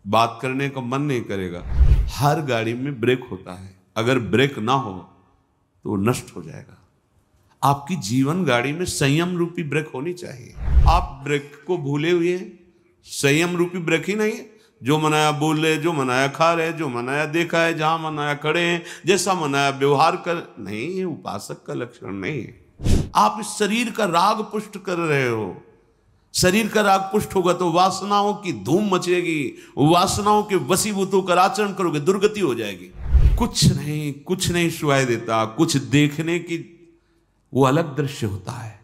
बात करने का मन नहीं करेगा। हर गाड़ी में ब्रेक होता है, अगर ब्रेक ना हो तो नष्ट हो जाएगा। आपकी जीवन गाड़ी में संयम रूपी ब्रेक होनी चाहिए। आप ब्रेक को भूले हुए हैं, संयम रूपी ब्रेक ही नहीं है। जो मनाया बोल रहे, जो मनाया खा रहे, जो मनाया देखा है, जहां मनाया खड़े हैं, जैसा मनाया व्यवहार कर, नहीं, ये उपासक का लक्षण नहीं है। आप इस शरीर का राग पुष्ट कर रहे हो। शरीर का राग पुष्ट होगा तो वासनाओं की धूम मचेगी, वासनाओं के वशीभूत होकर आचरण करोगे, दुर्गति हो जाएगी। कुछ नहीं सुनाई देता, कुछ देखने की वो अलग दृश्य होता है।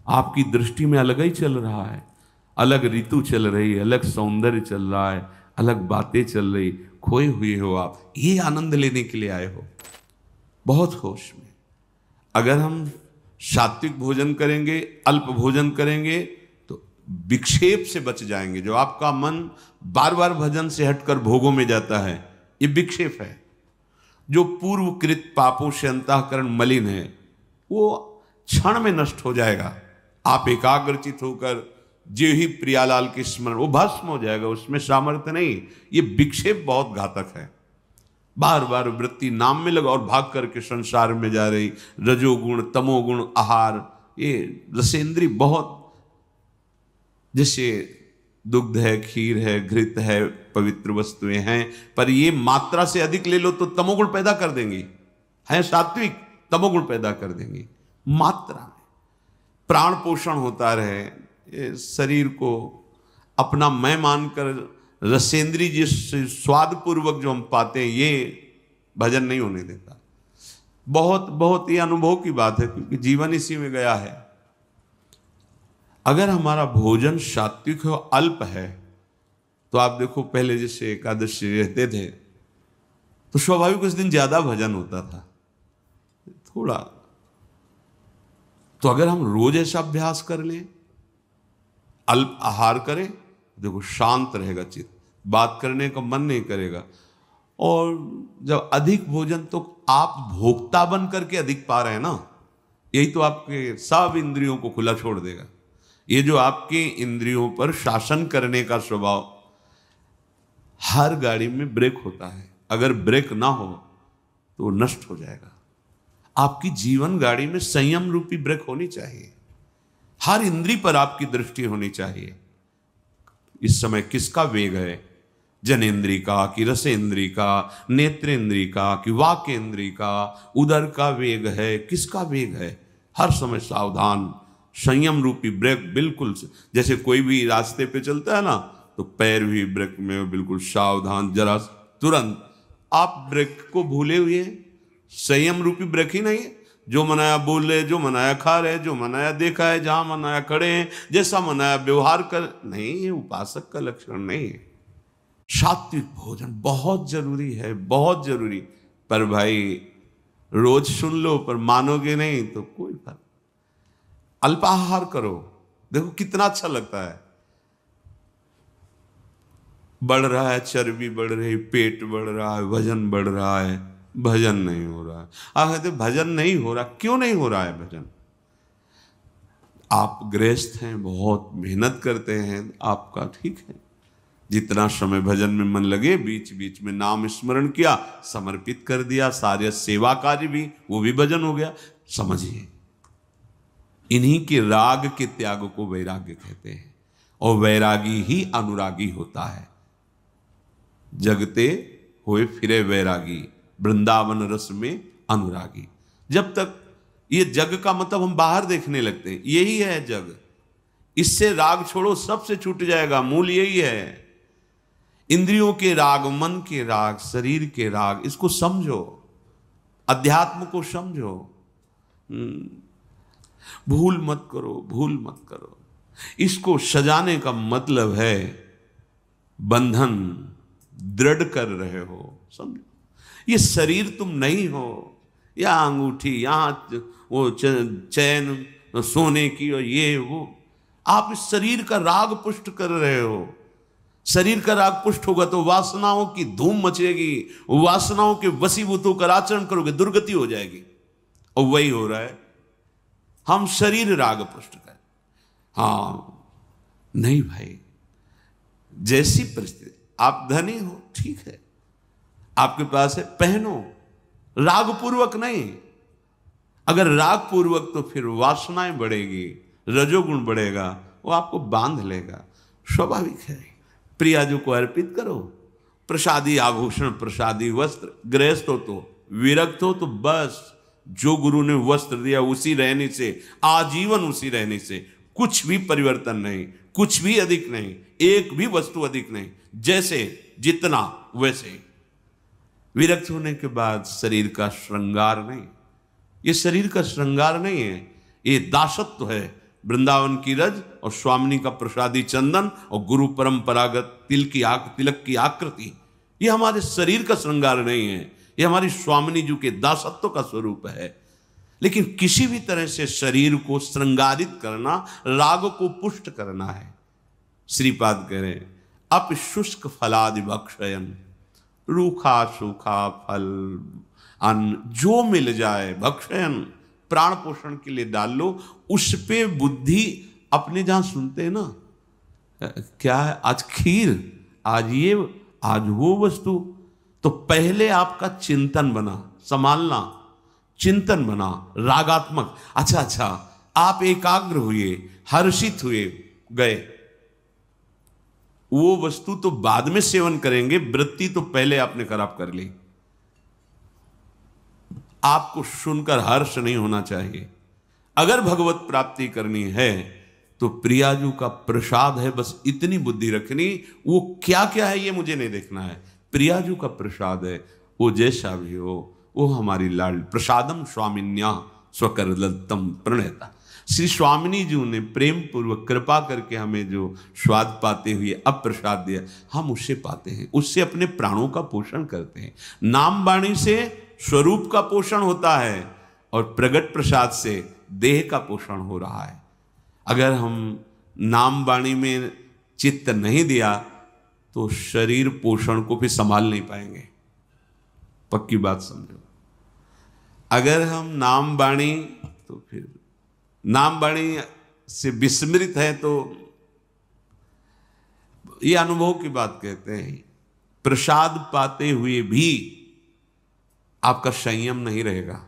आपकी दृष्टि में अलग ही चल रहा है, अलग ऋतु चल रही है, अलग सौंदर्य चल रहा है, अलग बातें चल रही। खोए हुए हो आप, ये आनंद लेने के लिए आए हो, बहुत होश में। अगर हम सात्विक भोजन करेंगे, अल्प भोजन करेंगे तो विक्षेप से बच जाएंगे। जो आपका मन बार बार भजन से हटकर भोगों में जाता है, ये विक्षेप है। जो पूर्वकृत पापों से अंतःकरण मलिन है, वो क्षण में नष्ट हो जाएगा। आप एकाग्रचित होकर जो ही प्रियालाल के स्मरण, वो भस्म हो जाएगा, उसमें सामर्थ्य नहीं। ये विक्षेप बहुत घातक है। बार बार वृत्ति नाम में लगा और भाग करके संसार में जा रही, रजोगुण तमोगुण आहार, ये रसेंद्री बहुत, जैसे दुग्ध है, खीर है, घृत है, पवित्र वस्तुएं हैं, पर ये मात्रा से अधिक ले लो तो तमोगुण पैदा कर देंगी। है सात्विक, तमोगुण पैदा कर देंगी। मात्रा में प्राण पोषण होता रहे, ये शरीर को अपना मैं मानकर रसेंद्री जिस स्वाद पूर्वक जो हम पाते हैं, ये भजन नहीं होने देता। बहुत बहुत ये अनुभव की बात है, क्योंकि जीवन इसी में गया है। अगर हमारा भोजन सात्विक हो, अल्प है, तो आप देखो पहले जैसे एकादशी रहते थे तो स्वाभाविक उस दिन ज्यादा भजन होता था थोड़ा। तो अगर हम रोज ऐसा अभ्यास कर लें, अल्प आहार करें, देखो शांत रहेगा चित्त, बात करने का मन नहीं करेगा। और जब अधिक भोजन, तो आप भोक्ता बन करके अधिक पा रहे हैं ना, यही तो आपके सब इंद्रियों को खुला छोड़ देगा। ये जो आपके इंद्रियों पर शासन करने का स्वभाव, हर गाड़ी में ब्रेक होता है, अगर ब्रेक ना हो तो नष्ट हो जाएगा। आपकी जीवन गाड़ी में संयम रूपी ब्रेक होनी चाहिए। हर इंद्री पर आपकी दृष्टि होनी चाहिए। इस समय किसका वेग है, जनेन्द्री का कि रसेंद्री का, नेत्रेंद्री का कि वाकेंद्री का, उदर का वेग है, किसका वेग है। हर समय सावधान, संयम रूपी ब्रेक बिल्कुल। जैसे कोई भी रास्ते पे चलता है ना, तो पैर भी ब्रेक में बिल्कुल सावधान, जरा तुरंत। आप ब्रेक को भूले हुए हैं, संयम रूपी ब्रेक ही नहीं है। जो मनाया बोल रहे, जो मनाया खा रहे, जो मनाया देखा है, जहां मनाया खड़े हैं, जैसा मनाया व्यवहार कर, नहीं, ये उपासक का लक्षण नहीं है। सात्विक भोजन बहुत जरूरी है, बहुत जरूरी। पर भाई रोज सुन लो, पर मानोगे नहीं तो कोई फर्क। अल्पाहार करो, देखो कितना अच्छा लगता है। बढ़ रहा है, चर्बी बढ़ रही, पेट बढ़ रहा है, वजन बढ़ रहा है, भजन नहीं हो रहा है। आप कहते भजन नहीं हो रहा, क्यों नहीं हो रहा है भजन? आप गृहस्थ हैं, बहुत मेहनत करते हैं, आपका ठीक है। जितना समय भजन में मन लगे, बीच बीच में नाम स्मरण किया, समर्पित कर दिया, सारे सेवा कार्य भी, वो भी भजन हो गया। समझिए, इन्हीं के राग के त्याग को वैराग्य कहते हैं, और वैरागी ही अनुरागी होता है। जगते होए फिरे वैरागी, वृंदावन रस में अनुरागी। जब तक ये जग का मतलब हम बाहर देखने लगते हैं, यही है जग। इससे राग छोड़ो, सबसे छूट जाएगा। मूल यही है। इंद्रियों के राग, मन के राग, शरीर के राग, इसको समझो, अध्यात्म को समझो। भूल मत करो, भूल मत करो। इसको सजाने का मतलब है बंधन दृढ़ कर रहे हो, समझो। ये शरीर तुम नहीं हो, या अंगूठी, यहां वो चैन सोने की और ये वो, आप इस शरीर का राग पुष्ट कर रहे हो। शरीर का राग पुष्ट होगा तो वासनाओं की धूम मचेगी, वासनाओं के वशीभूत होकर आचरण करोगे, दुर्गति हो जाएगी। और वही हो रहा है। हम शरीर राग पुष्ट कर, हाँ नहीं भाई, जैसी परिस्थिति, आप धनी हो, ठीक है, आपके पास है, पहनो, राग पूर्वक नहीं। अगर राग पूर्वक तो फिर वासनाएं बढ़ेगी, रजोगुण बढ़ेगा, वो आपको बांध लेगा। स्वाभाविक है। प्रियाजू को अर्पित करो, प्रसादी आभूषण, प्रसादी वस्त्र। गृहस्थ हो तो, विरक्त हो तो बस जो गुरु ने वस्त्र दिया उसी रहने से, आजीवन उसी रहने से, कुछ भी परिवर्तन नहीं, कुछ भी अधिक नहीं, एक भी वस्तु अधिक नहीं, जैसे जितना वैसे। विरक्त होने के बाद शरीर का श्रृंगार नहीं, ये शरीर का श्रृंगार नहीं है, ये दासत्व है। वृंदावन की रज और स्वामिनी का प्रसादी चंदन और गुरु परंपरागत तिलक की आकृति, ये हमारे शरीर का श्रृंगार नहीं है, ये हमारी स्वामिनी जी के दासत्व का स्वरूप है। लेकिन किसी भी तरह से शरीर को श्रृंगारित करना, राग को पुष्ट करना है। श्रीपाद कह रहे अप शुष्क फलादि भक्षयन, रूखा सूखा फल अन्न जो मिल जाए भक्षयन, प्राण पोषण के लिए डाल लो, उस पे बुद्धि अपने जहां सुनते हैं ना, क्या है आज खीर, आज ये, आज वो वस्तु, तो पहले आपका चिंतन बना, संभालना, चिंतन बना रागात्मक। अच्छा, आप एकाग्र हुए, हर्षित हुए, गए, वो वस्तु तो बाद में सेवन करेंगे, वृत्ति तो पहले आपने खराब कर ली। आपको सुनकर हर्ष नहीं होना चाहिए। अगर भगवत प्राप्ति करनी है तो प्रियाजू का प्रसाद है, बस इतनी बुद्धि रखनी। वो क्या क्या है ये मुझे नहीं देखना है, प्रियाजू का प्रसाद है, वो जैसा भी हो, वो हमारी लाल। प्रसादम स्वामिन्या स्वकरदत्तम प्रणयता। श्री स्वामिनी जी ने प्रेम पूर्वक कृपा करके हमें जो स्वाद पाते हुए अब प्रसाद दिया, हम उससे पाते हैं, उससे अपने प्राणों का पोषण करते हैं। नाम वाणी से स्वरूप का पोषण होता है और प्रगट प्रसाद से देह का पोषण हो रहा है। अगर हम नाम वाणी में चित्त नहीं दिया तो शरीर पोषण को भी संभाल नहीं पाएंगे। पक्की बात समझो। अगर हम नाम वाणी, तो फिर नाम वाणी से विस्मृत है तो ये अनुभव की बात कहते हैं। प्रसाद पाते हुए भी आपका संयम नहीं रहेगा।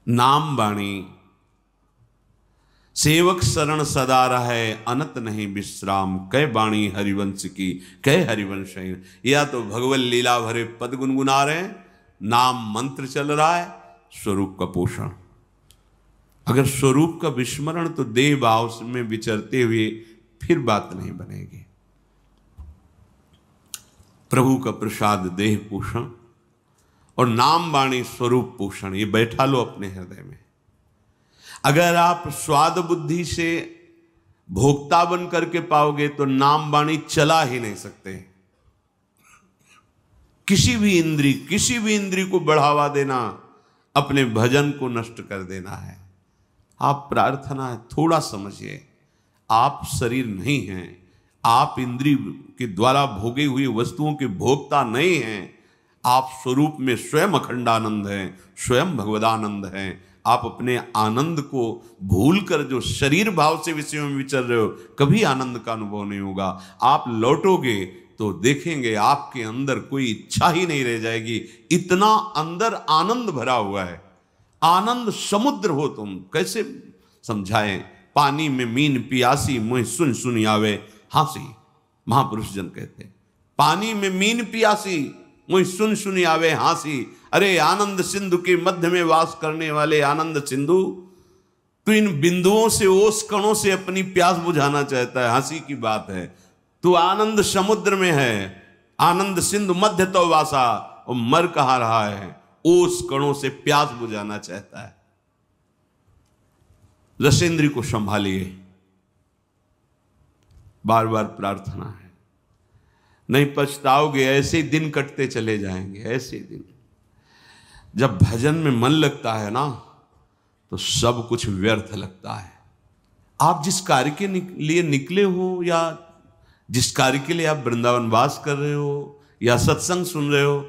नाम वाणी सेवक शरण सदा रहे, अनत नहीं विश्राम, कै वाणी हरिवंश की, कै हरिवंश। या तो भगवत लीला भरे पद गुनगुना रहे हैं, नाम मंत्र चल रहा है, स्वरूप का पोषण। अगर स्वरूप का विस्मरण तो देह भाव में विचरते हुए फिर बात नहीं बनेगी। प्रभु का प्रसाद देह पोषण और नाम वाणी स्वरूप पोषण, ये बैठा लो अपने हृदय में। अगर आप स्वाद बुद्धि से भोक्ता बन करके पाओगे तो नाम वाणी चला ही नहीं सकते। किसी भी इंद्री को बढ़ावा देना अपने भजन को नष्ट कर देना है। आप प्रार्थना है, थोड़ा समझिए, आप शरीर नहीं हैं, आप इंद्रिय के द्वारा भोगे हुई वस्तुओं के भोक्ता नहीं हैं। आप स्वरूप में स्वयं अखंडानंद हैं, स्वयं भगवदानंद हैं। आप अपने आनंद को भूलकर जो शरीर भाव से विषयों में विचर रहे हो, कभी आनंद का अनुभव नहीं होगा। आप लौटोगे तो देखेंगे आपके अंदर कोई इच्छा ही नहीं रह जाएगी, इतना अंदर आनंद भरा हुआ है। आनंद समुद्र हो तुम, कैसे समझाएं। पानी में मीन पियासी, मुँह सुन सुन आवे हांसी, महापुरुष जन कहते हैं। पानी में मीन पियासी, मुँह सुन सुन आवे हांसी। अरे आनंद सिंधु के मध्य में वास करने वाले आनंद सिंधु, तो इन बिंदुओं से, ओस कणों से अपनी प्यास बुझाना चाहता है। हंसी की बात है, तू आनंद समुद्र में है, आनंद सिंधु मध्य तो वासा, और मर कहा रहा है, ओस कणों से प्यास बुझाना चाहता है। रसेंद्र को संभालिए, बार बार प्रार्थना है, नहीं पछताओगे। ऐसे दिन कटते चले जाएंगे, ऐसे दिन। जब भजन में मन लगता है ना, तो सब कुछ व्यर्थ लगता है। आप जिस कार्य के लिए निकले हो, या जिस कार्य के लिए आप वृंदावन वास कर रहे हो, या सत्संग सुन रहे हो,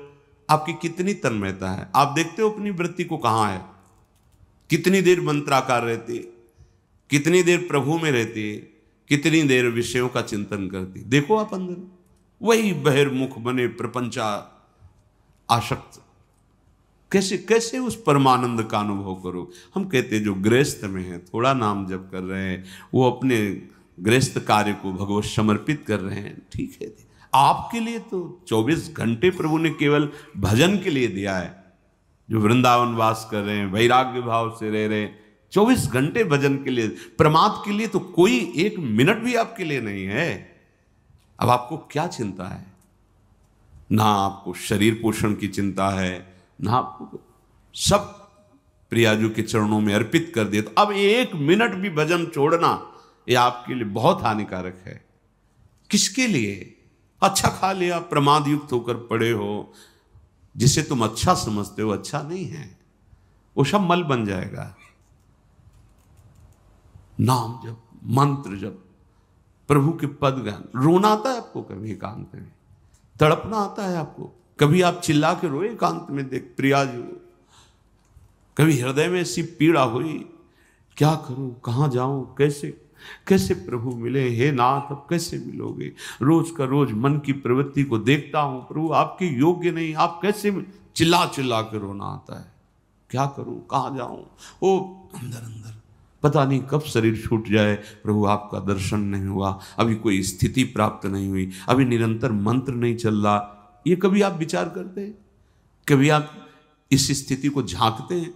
आपकी कितनी तन्मयता है। आप देखते हो अपनी वृत्ति को कहाँ है, कितनी देर मंत्राकार रहती, कितनी देर प्रभु में रहती, कितनी देर विषयों का चिंतन करती। देखो आप अंदर, वही बहिर्मुख बने प्रपंचा आसक्त। कैसे कैसे उस परमानंद का अनुभव करो। हम कहते जो गृहस्थ में है, थोड़ा नाम जप कर रहे हैं, वो अपने गृहस्थ कार्य को भगवत समर्पित कर रहे हैं, ठीक है। आपके लिए तो 24 घंटे प्रभु ने केवल भजन के लिए दिया है। जो वृंदावन वास कर रहे हैं, वैराग्य भाव से रह रहे हैं, 24 घंटे भजन के लिए, प्रमाद के लिए तो कोई 1 मिनट भी आपके लिए नहीं है। अब आपको क्या चिंता है? ना आपको शरीर पोषण की चिंता है, ना आपको, सब प्रियाजू के चरणों में अर्पित कर दिया। तो अब 1 मिनट भी भजन छोड़ना ये आपके लिए बहुत हानिकारक है। किसके लिए? अच्छा खा लिया, प्रमाद युक्त होकर पड़े हो, जिसे तुम अच्छा समझते हो अच्छा नहीं है, वो सब मल बन जाएगा। नाम जप, मंत्र जप, प्रभु के पद गान। रोना आता है आपको कभी एकांत में? तड़पना आता है आपको? कभी आप चिल्ला के रोए एकांत में देख प्रियाजू? कभी हृदय में ऐसी पीड़ा हुई, क्या करूं, कहां जाऊं, कैसे कैसे प्रभु मिले? हे नाथ अब कैसे मिलोगे? रोज का रोज मन की प्रवृत्ति को देखता हूं, प्रभु आपके योग्य नहीं, आप कैसे? चिल्ला चिल्ला के रोना आता है। क्या करूं, कहां जाऊं? वो अंदर अंदर पता नहीं कब शरीर छूट जाए, प्रभु आपका दर्शन नहीं हुआ, अभी कोई स्थिति प्राप्त नहीं हुई, अभी निरंतर मंत्र नहीं चल रहा। ये कभी आप विचार करते हैं? कभी आप इस स्थिति को झांकते हैं?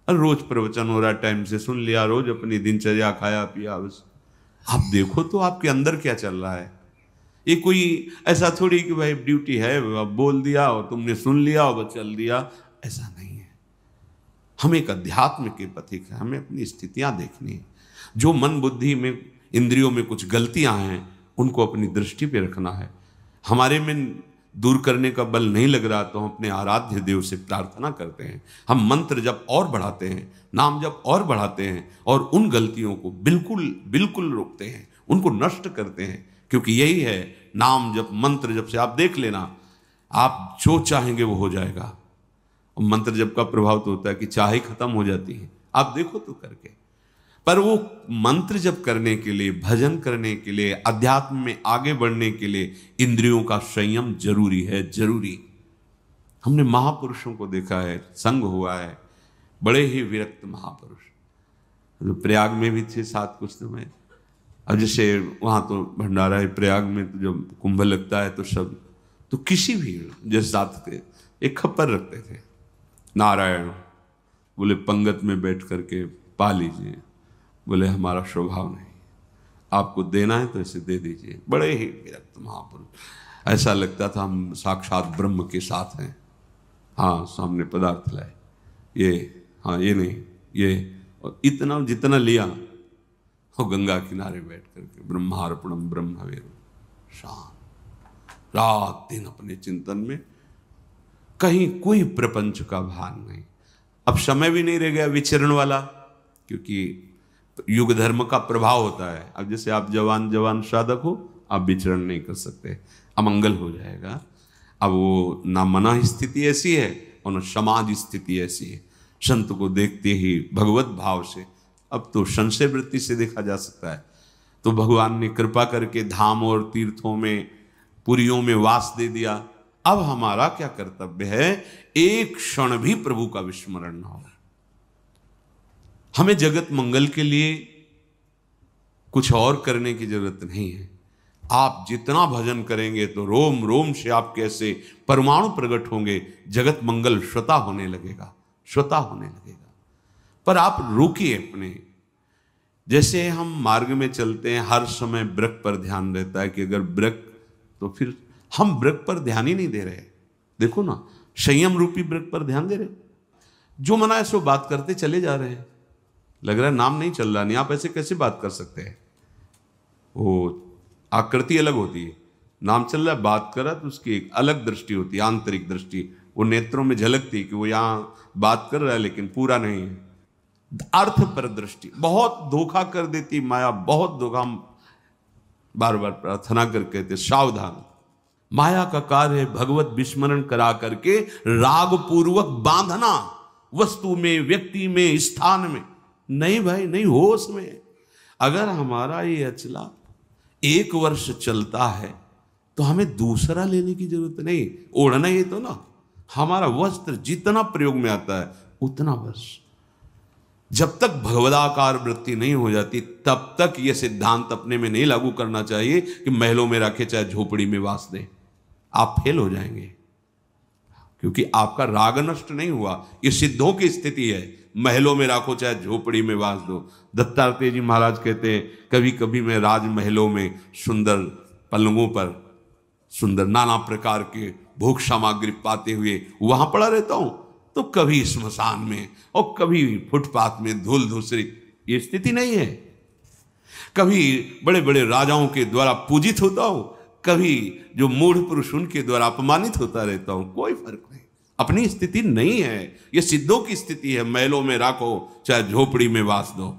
रोज प्रवचन हो रहा, टाइम से सुन लिया, रोज अपनी दिनचर्या, खाया पिया, बस। आप देखो तो आपके अंदर क्या चल रहा है। ये कोई ऐसा थोड़ी कि भाई ड्यूटी है, अब बोल दिया और तुमने सुन लिया और बस चल दिया, ऐसा नहीं है। हम एक अध्यात्म के पथिक है, हमें अपनी स्थितियां देखनी है। जो मन बुद्धि में, इंद्रियों में कुछ गलतियां हैं, उनको अपनी दृष्टि पे रखना है। हमारे में दूर करने का बल नहीं लग रहा तो हम अपने आराध्य देव से प्रार्थना करते हैं। हम मंत्र जप और बढ़ाते हैं, नाम जप और बढ़ाते हैं, और उन गलतियों को बिल्कुल बिल्कुल रोकते हैं, उनको नष्ट करते हैं। क्योंकि यही है नाम जप, मंत्र जप से आप देख लेना, आप जो चाहेंगे वो हो जाएगा। और मंत्र जप का प्रभाव तो होता है कि चाहे खत्म हो जाती है, आप देखो तो करके। पर वो मंत्र जप करने के लिए, भजन करने के लिए, अध्यात्म में आगे बढ़ने के लिए इंद्रियों का संयम जरूरी है, जरूरी। हमने महापुरुषों को देखा है, संग हुआ है, बड़े ही विरक्त महापुरुष, तो प्रयाग में भी थे साथ कुछ समय। अब जैसे वहाँ तो भंडारा है प्रयाग में, तो जब कुंभ लगता है तो सब, तो किसी भी जैसे साथ थे, एक खप्पर रखते थे, नारायण बोले पंगत में बैठ करके पा लीजिए, बोले हमारा स्वभाव नहीं, आपको देना है तो इसे दे दीजिए। बड़े ही विरक्त महापुरुष, ऐसा लगता था हम साक्षात ब्रह्म के साथ हैं। हाँ सामने पदार्थ लाए, ये हाँ ये नहीं ये, और इतना जितना लिया वो गंगा किनारे बैठ करके ब्रह्मार्पणम ब्रह्मवेरु, शांत रात दिन अपने चिंतन में, कहीं कोई प्रपंच का भान नहीं। अब समय भी नहीं रह गया विचरण वाला, क्योंकि युग धर्म का प्रभाव होता है। अब जैसे आप जवान जवान साधक हो, आप विचरण नहीं कर सकते, अमंगल हो जाएगा। अब वो ना मना स्थिति ऐसी है और ना समाज स्थिति ऐसी है। संत को देखते ही भगवत भाव से, अब तो संशय वृत्ति से देखा जा सकता है, तो भगवान ने कृपा करके धाम और तीर्थों में, पुरियों में वास दे दिया। अब हमारा क्या कर्तव्य है? एक क्षण भी प्रभु का विस्मरण ना हो। हमें जगत मंगल के लिए कुछ और करने की जरूरत नहीं है। आप जितना भजन करेंगे तो रोम रोम से आपके ऐसे परमाणु प्रकट होंगे, जगत मंगल स्वतः होने लगेगा, स्वतः होने लगेगा। पर आप रुकिए अपने, जैसे हम मार्ग में चलते हैं, हर समय वृक्ष पर ध्यान रहता है कि अगर वृक्ष, तो फिर हम वृक्ष पर ध्यान ही नहीं दे रहे। देखो ना, संयम रूपी वृक्ष पर ध्यान दे रहे, जो मना है सो बात करते चले जा रहे हैं। लग रहा है नाम नहीं चल रहा, नहीं, आप ऐसे कैसे बात कर सकते हैं? वो आकृति अलग होती है, नाम चल रहा है, बात कर रहा है तो उसकी एक अलग दृष्टि होती है, आंतरिक दृष्टि, वो नेत्रों में झलकती है कि वो यहाँ बात कर रहा है लेकिन पूरा नहीं है। अर्थ पर दृष्टि बहुत धोखा कर देती माया, बहुत धोखा। बार बार प्रार्थना करके कहते सावधान, माया का कार्य है भगवत विस्मरण करा करके राग पूर्वक बांधना, वस्तु में, व्यक्ति में, स्थान में। नहीं भाई नहीं, होश में। अगर हमारा ये अचला 1 वर्ष चलता है तो हमें दूसरा लेने की जरूरत नहीं। ओढ़ना ही तो ना, हमारा वस्त्र जितना प्रयोग में आता है उतना बस। जब तक भगवदाकार वृत्ति नहीं हो जाती तब तक यह सिद्धांत अपने में नहीं लागू करना चाहिए कि महलों में रखे चाहे झोपड़ी में वास दे। आप फेल हो जाएंगे, क्योंकि आपका राग नष्ट नहीं हुआ। ये सिद्धों की स्थिति है, महलों में राखो चाहे झोपड़ी में वास दो। दत्तात्रेय जी महाराज कहते हैं, कभी कभी मैं राजमहलों में सुंदर पलंगों पर सुंदर नाना प्रकार के भोग सामग्री पाते हुए वहां पड़ा रहता हूं, तो कभी स्मशान में और कभी फुटपाथ में धूल धूसरी। ये स्थिति नहीं है। कभी बड़े बड़े राजाओं के द्वारा पूजित होता हूं, कभी जो मूढ़ पुरुष उनके द्वारा अपमानित होता रहता हूं, कोई फर्क नहीं। अपनी स्थिति नहीं है, ये सिद्धों की स्थिति है। महलों में राखो चाहे झोपड़ी में वास दो।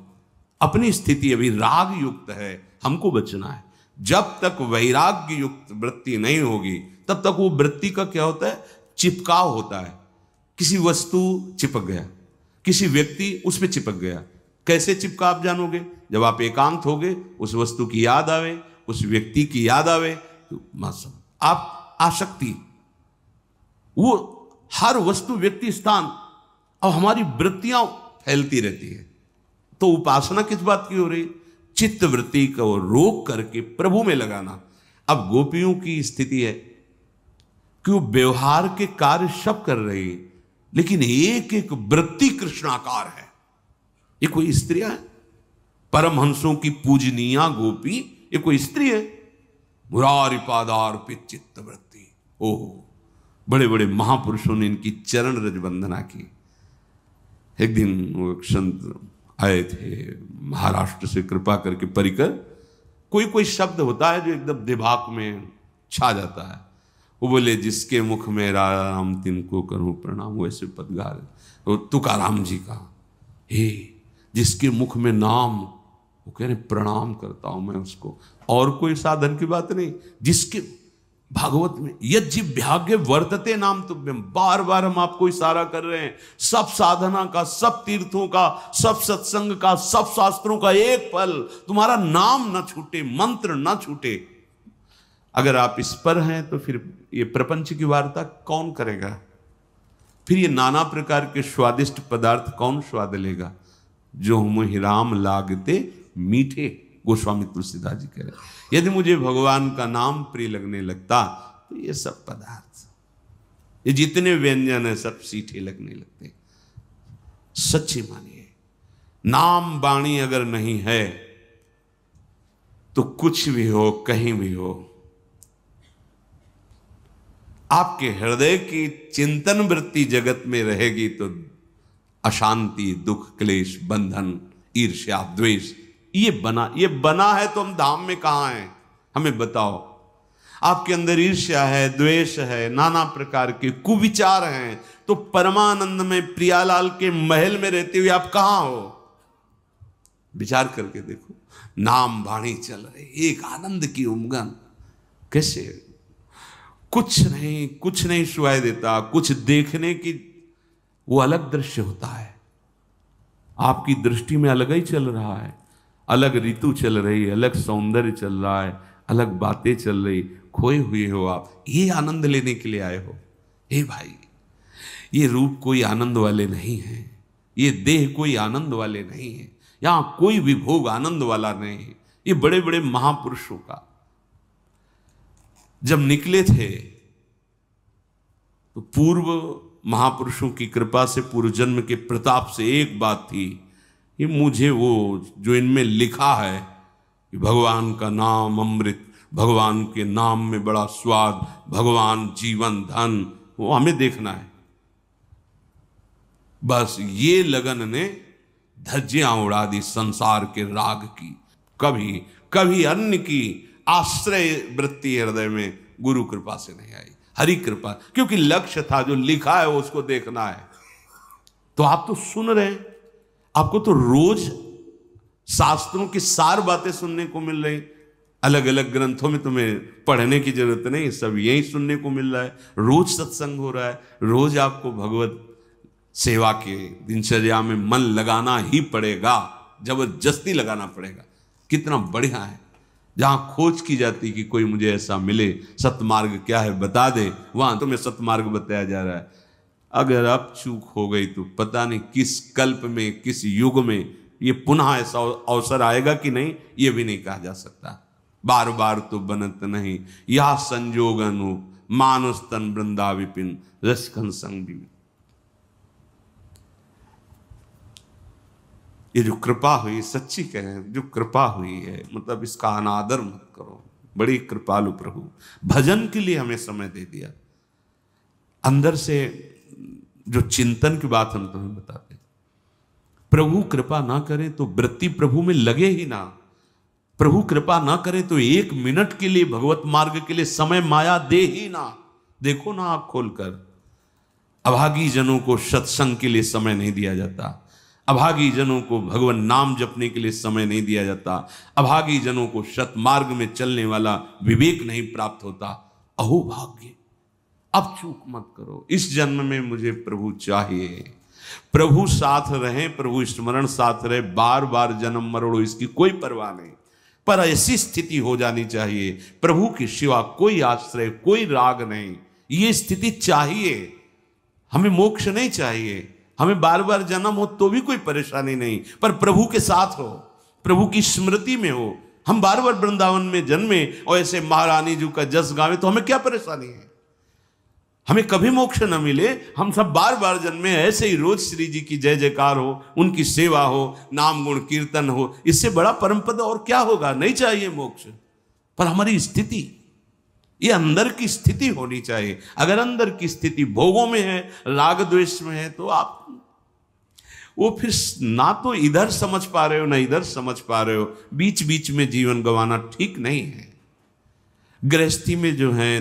अपनी स्थिति अभी राग युक्त है, हमको बचना है। जब तक वैराग्य युक्त वृत्ति नहीं होगी तब तक वो वृत्ति का क्या होता है, चिपकाव होता है। किसी वस्तु चिपक गया, किसी व्यक्ति उस पर चिपक गया। कैसे चिपका आप जानोगे? जब आप एकांत होगे, उस वस्तु की याद आवे, उस व्यक्ति की याद आवे, तो मौसम आप आसक्ति, वो हर वस्तु व्यक्ति स्थान और हमारी वृत्तियां फैलती रहती है। तो उपासना किस बात की हो रही? चित्त वृत्ति को रोक करके प्रभु में लगाना। अब गोपियों की स्थिति है कि वो व्यवहार के कार्य सब कर रही है, लेकिन एक एक वृत्ति कृष्णाकार है। ये कोई स्त्रियां है? परमहंसों की पूजनीया गोपी ये कोई स्त्री है? मुरारी पादार्पित चित्त वृत्ति। ओह, बड़े बड़े महापुरुषों ने इनकी चरण रज वंदना की। एक दिन वो एक संत आए थे महाराष्ट्र से, कृपा करके परिकर। कोई कोई शब्द होता है जो एकदम दिमाग में छा जाता है। वो बोले, जिसके मुख में राम तिनको करूं प्रणाम। वैसे पद गा रहे तुकाराम जी का, हे जिसके मुख में नाम, वो कह रहे प्रणाम करता हूं मैं उसको। और कोई साधन की बात नहीं, जिसके भागवत में यज्जिभ्याग्य वर्तते नाम तुभ्यम, बार बार हम आपको इशारा कर रहे हैं। सब साधना का, सब तीर्थों का, सब सत्संग का, सब शास्त्रों का एक फल, तुम्हारा नाम न छूटे, मंत्र न छूटे। अगर आप इस पर हैं तो फिर ये प्रपंच की वार्ता कौन करेगा? फिर ये नाना प्रकार के स्वादिष्ट पदार्थ कौन स्वाद लेगा? जो हम राम लागते मीठे, गोस्वामी तुलसीदास जी कह रहे हैं। यदि मुझे भगवान का नाम प्रिय लगने लगता तो ये सब पदार्थ, ये जितने व्यंजन है सब सीठे लगने लगते। सच्ची मानिए, नाम वाणी अगर नहीं है तो कुछ भी हो, कहीं भी हो, आपके हृदय की चिंतन वृत्ति जगत में रहेगी तो अशांति, दुख, क्लेश, बंधन, ईर्ष्या, द्वेष ये बना है। तो हम धाम में कहां हैं? हमें बताओ। आपके अंदर ईर्ष्या है, द्वेष है, नाना प्रकार के कुविचार हैं, तो परमानंद में प्रियालाल के महल में रहते हुए आप कहां हो? विचार करके देखो। नाम वाणी चल रहे, एक आनंद की उमंग। कैसे? कुछ नहीं सुनाई देता, कुछ देखने की वो अलग दृश्य होता है। आपकी दृष्टि में अलग ही चल रहा है, अलग ऋतु चल रही है, अलग सौंदर्य चल रहा है, अलग बातें चल रही। खोए हुए हो आप, ये आनंद लेने के लिए आए हो। हे भाई, ये रूप कोई आनंद वाले नहीं है, ये देह कोई आनंद वाले नहीं है, यहां कोई भी भोग आनंद वाला नहीं है। ये बड़े बड़े महापुरुषों का जब निकले थे तो पूर्व महापुरुषों की कृपा से, पूर्व जन्म के प्रताप से एक बात थी कि मुझे वो जो इनमें लिखा है कि भगवान का नाम अमृत, भगवान के नाम में बड़ा स्वाद, भगवान जीवन धन, वो हमें देखना है। बस ये लगन ने धज्जियां उड़ा दी संसार के राग की। कभी अन्य की आश्रय वृत्ति हृदय में गुरु कृपा से नहीं आई, हरि कृपा। क्योंकि लक्ष्य था, जो लिखा है वो उसको देखना है। तो आप तो सुन रहे हैं, आपको तो रोज शास्त्रों की सार बातें सुनने को मिल रही। अलग अलग ग्रंथों में तुम्हें पढ़ने की जरूरत नहीं, सब यही सुनने को मिल रहा है। रोज सत्संग हो रहा है, रोज आपको भगवत सेवा के दिनचर्या में मन लगाना ही पड़ेगा, जबरदस्ती लगाना पड़ेगा। कितना बढ़िया है। जहां खोज की जाती कि कोई मुझे ऐसा मिले, सतमार्ग क्या है बता दे, वहां तुम्हें सतमार्ग बताया जा रहा है। अगर अब चूक हो गई तो पता नहीं किस कल्प में, किस युग में ये पुनः ऐसा अवसर आएगा कि नहीं, ये भी नहीं कहा जा सकता। बार बार तो बनत नहीं, या संजोगन हो मानुष तन वृंदा विपिन रसखन संग भी। ये जो कृपा हुई, सच्ची कहें जो कृपा हुई है, मतलब इसका अनादर मत करो। बड़ी कृपालु प्रभु, भजन के लिए हमें समय दे दिया। अंदर से जो चिंतन की बात हम तुम्हें बताते, प्रभु कृपा ना करे तो वृत्ति प्रभु में लगे ही ना। प्रभु कृपा ना करे तो एक मिनट के लिए भगवत मार्ग के लिए समय माया दे ही ना। देखो ना आंख खोलकर, अभागी जनों को सत्संग के लिए समय नहीं दिया जाता, अभागी जनों को भगवान नाम जपने के लिए समय नहीं दिया जाता, अभागी जनों को सतमार्ग में चलने वाला विवेक नहीं प्राप्त होता। अहो भाग्य, अब चूक मत करो। इस जन्म में मुझे प्रभु चाहिए, प्रभु साथ रहे, प्रभु स्मरण साथ रहे, बार बार जन्म मरोड़ो इसकी कोई परवाह नहीं, पर ऐसी स्थिति हो जानी चाहिए प्रभु के सिवा कोई आश्रय, कोई राग नहीं। ये स्थिति चाहिए हमें। मोक्ष नहीं चाहिए हमें, बार बार जन्म हो तो भी कोई परेशानी नहीं, पर प्रभु के साथ हो, प्रभु की स्मृति में हो। हम बार बार वृंदावन में जन्मे और ऐसे महारानी जी का जस गावे तो हमें क्या परेशानी है? हमें कभी मोक्ष न मिले, हम सब बार बार जन्मे, ऐसे ही रोज श्री जी की जय जयकार हो, उनकी सेवा हो, नाम गुण कीर्तन हो, इससे बड़ा परम पद और क्या होगा? नहीं चाहिए मोक्ष, पर हमारी स्थिति, ये अंदर की स्थिति होनी चाहिए। अगर अंदर की स्थिति भोगों में है, राग द्वेष में है, तो आप वो फिर ना तो इधर समझ पा रहे हो ना इधर समझ पा रहे हो, बीच बीच में जीवन गंवाना ठीक नहीं है। गृहस्थी में जो है,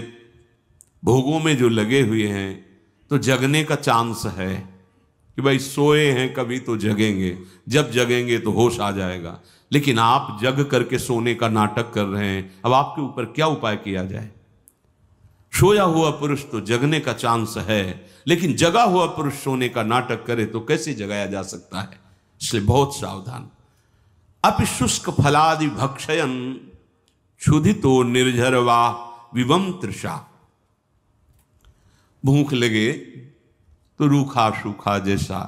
भोगों में जो लगे हुए हैं, तो जगने का चांस है कि भाई सोए हैं कभी तो जगेंगे, जब जगेंगे तो होश आ जाएगा। लेकिन आप जग करके सोने का नाटक कर रहे हैं। अब आपके ऊपर क्या उपाय किया जाए? सोया हुआ पुरुष तो जगने का चांस है, लेकिन जगा हुआ पुरुष सोने का नाटक करे तो कैसे जगाया जा सकता है? इसलिए बहुत सावधान। अपिशुष्क फलादि भक्षयन क्षुधितो निर्झरवा विवम तृषा। भूख लगे तो रूखा सूखा जैसा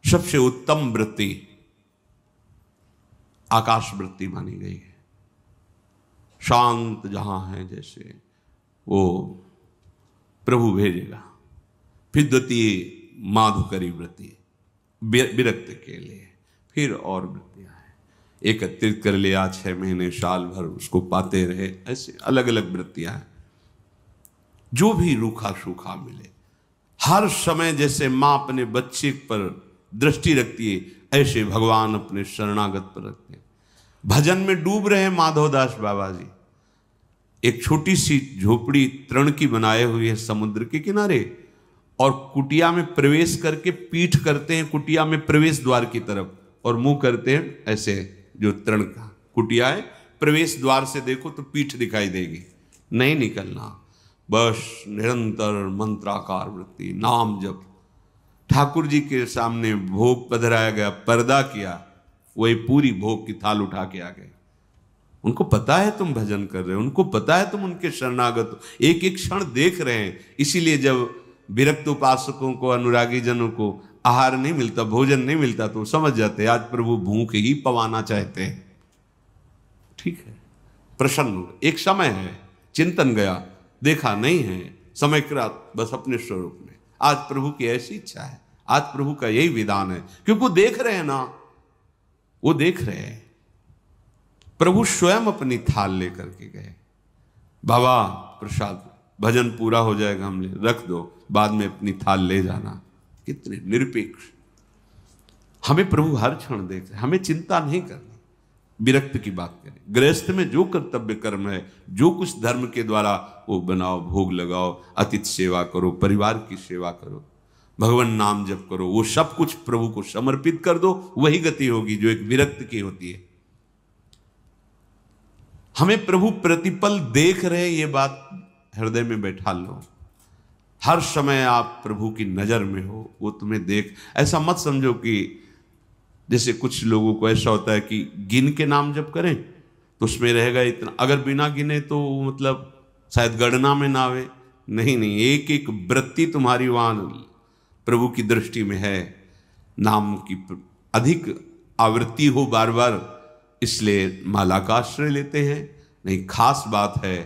सबसे उत्तम वृत्ति आकाश वृत्ति मानी गई है। शांत जहां है जैसे वो प्रभु भेजेगा। फिर द्वितीय माधुकरी वृत्ति विरक्त के लिए, फिर और वृत्तियां हैं, एकत्रित कर लिया 6 महीने साल भर उसको पाते रहे, ऐसे अलग अलग वृत्तियां हैं। जो भी रूखा सूखा मिले, हर समय जैसे मां अपने बच्चे पर दृष्टि रखती है, ऐसे भगवान अपने शरणागत पर रखते हैं। भजन में डूब रहे माधवदास बाबा जी, एक छोटी सी झोपड़ी तृण की बनाए हुई है समुद्र के किनारे, और कुटिया में प्रवेश करके पीठ करते हैं कुटिया में प्रवेश द्वार की तरफ, और मुंह करते हैं ऐसे, जो तृण का कुटिया है, प्रवेश द्वार से देखो तो पीठ दिखाई देगी, नहीं निकलना, बस निरंतर मंत्राकार वृत्ति, नाम जप। ठाकुर जी के सामने भोग पधराया गया, पर्दा किया, वही पूरी भोग की थाल उठा के आ गए। उनको पता है तुम भजन कर रहे हो, उनको पता है तुम उनके शरणागत हो, एक एक क्षण देख रहे हैं। इसीलिए जब विरक्त उपासकों को, अनुरागी जनों को आहार नहीं मिलता, भोजन नहीं मिलता, तो समझ जाते आज प्रभु भूख ही पवाना चाहते हैं। ठीक है, प्रसन्न एक समय है, चिंतन गया, देखा नहीं है, समय कृत बस अपने स्वरूप में। आज प्रभु की ऐसी इच्छा है, आज प्रभु का यही विधान है, क्योंकि वो देख रहे हैं ना, वो देख रहे हैं। प्रभु स्वयं अपनी थाल लेकर के गए, बाबा प्रसाद, भजन पूरा हो जाएगा, हम ले रख दो, बाद में अपनी थाल ले जाना। कितने निरपेक्ष। हमें प्रभु हर क्षण देख रहे, हमें चिंता नहीं करनी। विरक्त की बात करें, गृहस्थ में जो कर्तव्य कर्म है, जो कुछ धर्म के द्वारा वो बनाओ, भोग लगाओ, अतिथि सेवा करो, परिवार की सेवा करो, भगवान नाम जप करो, वो सब कुछ प्रभु को समर्पित कर दो, वही गति होगी जो एक विरक्त की होती है। हमें प्रभु प्रतिपल देख रहे, ये बात हृदय में बैठा लो। हर समय आप प्रभु की नजर में हो, वो तुम्हें देख। ऐसा मत समझो कि जैसे कुछ लोगों को ऐसा होता है कि गिन के नाम जप करें तो उसमें रहेगा इतना, अगर बिना गिने तो मतलब शायद गणना में ना आवे। नहीं नहीं, एक एक वृत्ति तुम्हारी वहाँ प्रभु की दृष्टि में है। नाम की अधिक आवृत्ति हो बार बार, इसलिए माला का आश्रय लेते हैं। नहीं, खास बात है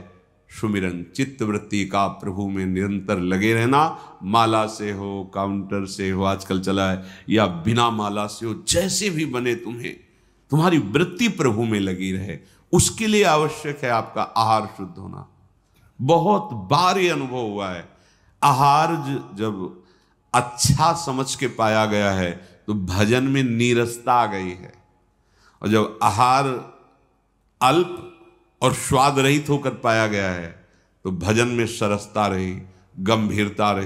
सुमिरन, चित्त वृत्ति का प्रभु में निरंतर लगे रहना। माला से हो, काउंटर से हो, आजकल चला है, या बिना माला से हो, जैसे भी बने तुम्हें, तुम्हारी वृत्ति प्रभु में लगी रहे। उसके लिए आवश्यक है आपका आहार शुद्ध होना। बहुत बार ये अनुभव हुआ है, आहार जब अच्छा समझ के पाया गया है तो भजन में नीरसता आ गई है, और जब आहार अल्प और स्वाद रहित होकर पाया गया है तो भजन में सरसता रही, गंभीरता रही।